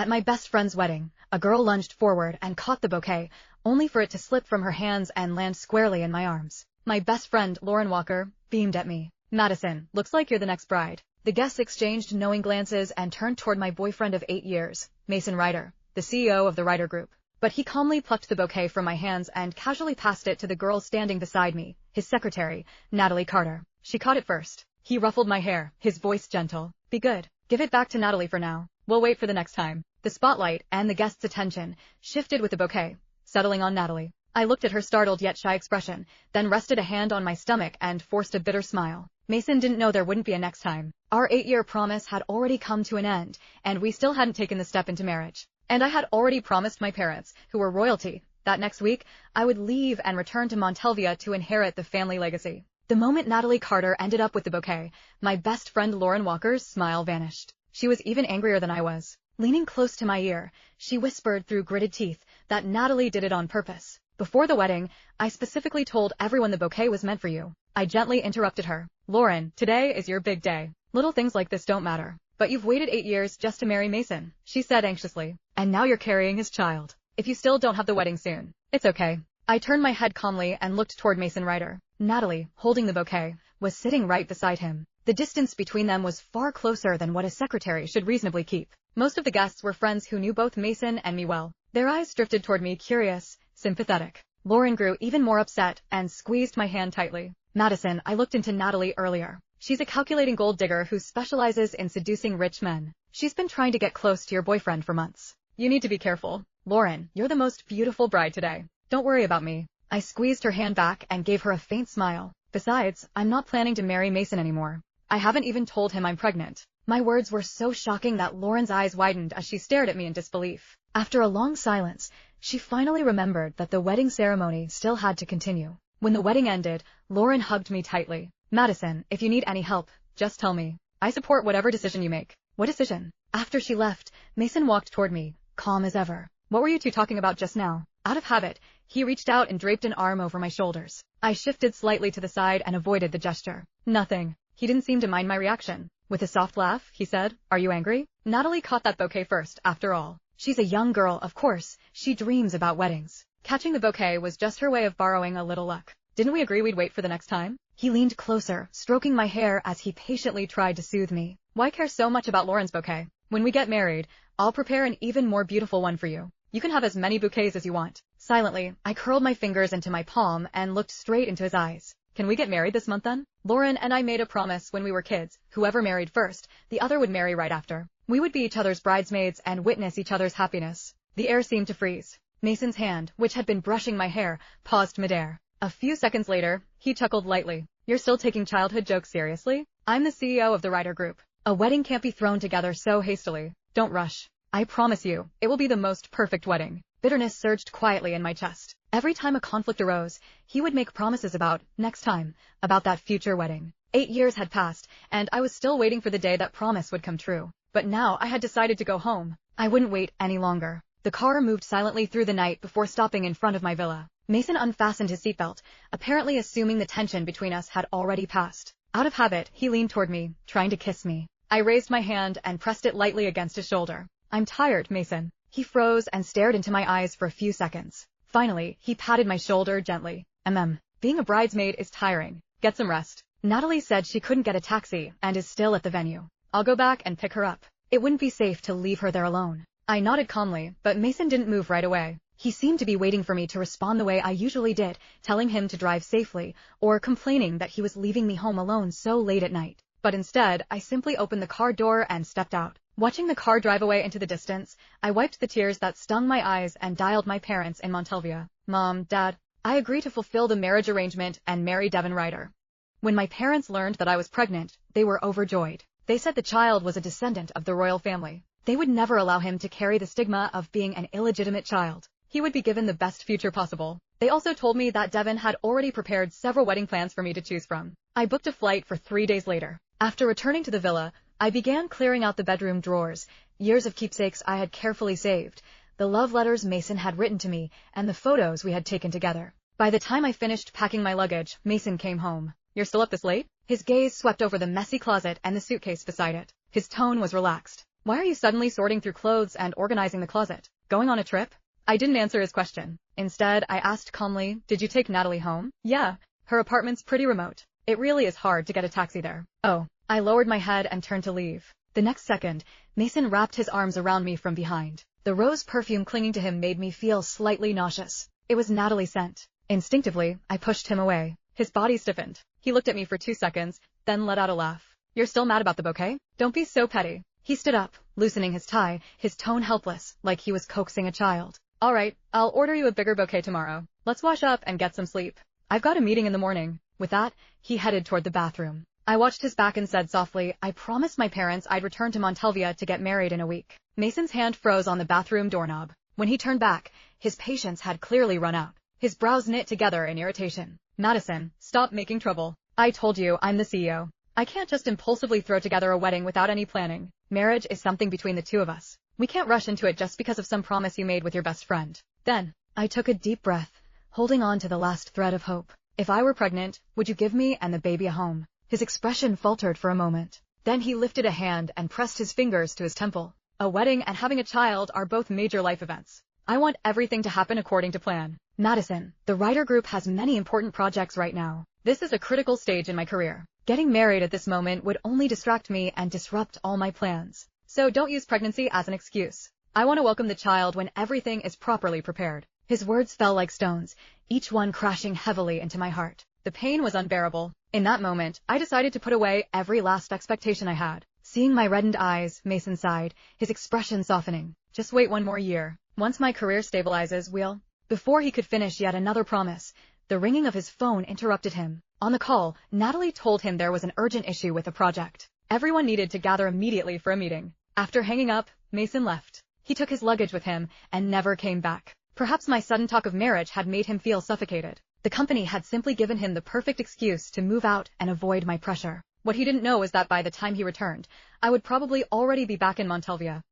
At my best friend's wedding, a girl lunged forward and caught the bouquet, only for it to slip from her hands and land squarely in my arms. My best friend, Lauren Walker, beamed at me. "Madison, looks like you're the next bride." The guests exchanged knowing glances and turned toward my boyfriend of 8 years, Mason Ryder, the CEO of the Ryder Group. But he calmly plucked the bouquet from my hands and casually passed it to the girl standing beside me, his secretary, Natalie Carter. She caught it first. He ruffled my hair, his voice gentle. "Be good. Give it back to Natalie for now. We'll wait for the next time." The spotlight and the guests' attention shifted with the bouquet, settling on Natalie. I looked at her startled yet shy expression, then rested a hand on my stomach and forced a bitter smile. Mason didn't know there wouldn't be a next time. Our 8-year promise had already come to an end, and we still hadn't taken the step into marriage. And I had already promised my parents, who were royalty, that next week I would leave and return to Montalvia to inherit the family legacy. The moment Natalie Carter ended up with the bouquet, my best friend Lauren Walker's smile vanished. She was even angrier than I was. Leaning close to my ear, she whispered through gritted teeth that Natalie did it on purpose. "Before the wedding, I specifically told everyone the bouquet was meant for you." I gently interrupted her. "Lauren, today is your big day. Little things like this don't matter. But you've waited 8 years just to marry Mason," she said anxiously. "And now you're carrying his child. If you still don't have the wedding soon, it's okay." I turned my head calmly and looked toward Mason Ryder. Natalie, holding the bouquet, was sitting right beside him. The distance between them was far closer than what a secretary should reasonably keep. Most of the guests were friends who knew both Mason and me well. Their eyes drifted toward me, curious, sympathetic. Lauren grew even more upset and squeezed my hand tightly. "Madison, I looked into Natalie earlier. She's a calculating gold digger who specializes in seducing rich men. She's been trying to get close to your boyfriend for months. You need to be careful. Lauren, you're the most beautiful bride today. Don't worry about me." I squeezed her hand back and gave her a faint smile. "Besides, I'm not planning to marry Mason anymore. I haven't even told him I'm pregnant." My words were so shocking that Lauren's eyes widened as she stared at me in disbelief. After a long silence, she finally remembered that the wedding ceremony still had to continue. When the wedding ended, Lauren hugged me tightly. "Madison, if you need any help, just tell me. I support whatever decision you make." "What decision?" After she left, Mason walked toward me, calm as ever. "What were you two talking about just now?" Out of habit, he reached out and draped an arm over my shoulders. I shifted slightly to the side and avoided the gesture. "Nothing." He didn't seem to mind my reaction. With a soft laugh, he said, "Are you angry? Natalie caught that bouquet first, after all. She's a young girl, of course. She dreams about weddings. Catching the bouquet was just her way of borrowing a little luck. Didn't we agree we'd wait for the next time?" He leaned closer, stroking my hair as he patiently tried to soothe me. "Why care so much about Lauren's bouquet? When we get married, I'll prepare an even more beautiful one for you. You can have as many bouquets as you want." Silently, I curled my fingers into my palm and looked straight into his eyes. "Can we get married this month then? Lauren and I made a promise when we were kids. Whoever married first, the other would marry right after. We would be each other's bridesmaids and witness each other's happiness." The air seemed to freeze. Mason's hand, which had been brushing my hair, paused midair. A few seconds later, he chuckled lightly. "You're still taking childhood jokes seriously? I'm the CEO of the Ryder Group. A wedding can't be thrown together so hastily. Don't rush. I promise you, it will be the most perfect wedding." Bitterness surged quietly in my chest. Every time a conflict arose, he would make promises about, next time, about that future wedding. 8 years had passed, and I was still waiting for the day that promise would come true. But now I had decided to go home. I wouldn't wait any longer. The car moved silently through the night before stopping in front of my villa. Mason unfastened his seatbelt, apparently assuming the tension between us had already passed. Out of habit, he leaned toward me, trying to kiss me. I raised my hand and pressed it lightly against his shoulder. "I'm tired, Mason." He froze and stared into my eyes for a few seconds. Finally, he patted my shoulder gently. Being a bridesmaid is tiring. Get some rest." Natalie said she couldn't get a taxi and is still at the venue. "I'll go back and pick her up. It wouldn't be safe to leave her there alone." I nodded calmly, but Mason didn't move right away. He seemed to be waiting for me to respond the way I usually did, telling him to drive safely, or complaining that he was leaving me home alone so late at night. But instead, I simply opened the car door and stepped out. Watching the car drive away into the distance, I wiped the tears that stung my eyes and dialed my parents in Montalvia. "Mom, Dad, I agree to fulfill the marriage arrangement and marry Devin Ryder." When my parents learned that I was pregnant, they were overjoyed. They said the child was a descendant of the royal family. They would never allow him to carry the stigma of being an illegitimate child. He would be given the best future possible. They also told me that Devin had already prepared several wedding plans for me to choose from. I booked a flight for 3 days later. After returning to the villa, I began clearing out the bedroom drawers, years of keepsakes I had carefully saved, the love letters Mason had written to me, and the photos we had taken together. By the time I finished packing my luggage, Mason came home. "You're still up this late?" His gaze swept over the messy closet and the suitcase beside it. His tone was relaxed. Why are you suddenly sorting through clothes and organizing the closet? Going on a trip? I didn't answer his question. Instead, I asked calmly, did you take Natalie home? Yeah. Her apartment's pretty remote. It really is hard to get a taxi there. Oh. I lowered my head and turned to leave. The next second, Mason wrapped his arms around me from behind. The rose perfume clinging to him made me feel slightly nauseous. It was Natalie's scent. Instinctively, I pushed him away. His body stiffened. He looked at me for 2 seconds, then let out a laugh. You're still mad about the bouquet? Don't be so petty. He stood up, loosening his tie, his tone helpless, like he was coaxing a child. All right, I'll order you a bigger bouquet tomorrow. Let's wash up and get some sleep. I've got a meeting in the morning. With that, he headed toward the bathroom. I watched his back and said softly, I promised my parents I'd return to Montalvia to get married in a week. Mason's hand froze on the bathroom doorknob. When he turned back, his patience had clearly run out. His brows knit together in irritation. Madison, stop making trouble. I told you I'm the CEO. I can't just impulsively throw together a wedding without any planning. Marriage is something between the two of us. We can't rush into it just because of some promise you made with your best friend. Then, I took a deep breath, holding on to the last thread of hope. If I were pregnant, would you give me and the baby a home? His expression faltered for a moment. Then he lifted a hand and pressed his fingers to his temple. A wedding and having a child are both major life events. I want everything to happen according to plan. Madison, the writer group has many important projects right now. This is a critical stage in my career. Getting married at this moment would only distract me and disrupt all my plans. So don't use pregnancy as an excuse. I want to welcome the child when everything is properly prepared. His words fell like stones, each one crashing heavily into my heart. The pain was unbearable. In that moment, I decided to put away every last expectation I had. Seeing my reddened eyes, Mason sighed, his expression softening. Just wait 1 more year. Once my career stabilizes, we'll... Before he could finish yet another promise, the ringing of his phone interrupted him. On the call, Natalie told him there was an urgent issue with the project. Everyone needed to gather immediately for a meeting. After hanging up, Mason left. He took his luggage with him and never came back. Perhaps my sudden talk of marriage had made him feel suffocated. The company had simply given him the perfect excuse to move out and avoid my pressure. What he didn't know was that by the time he returned, I would probably already be back in Montalvia.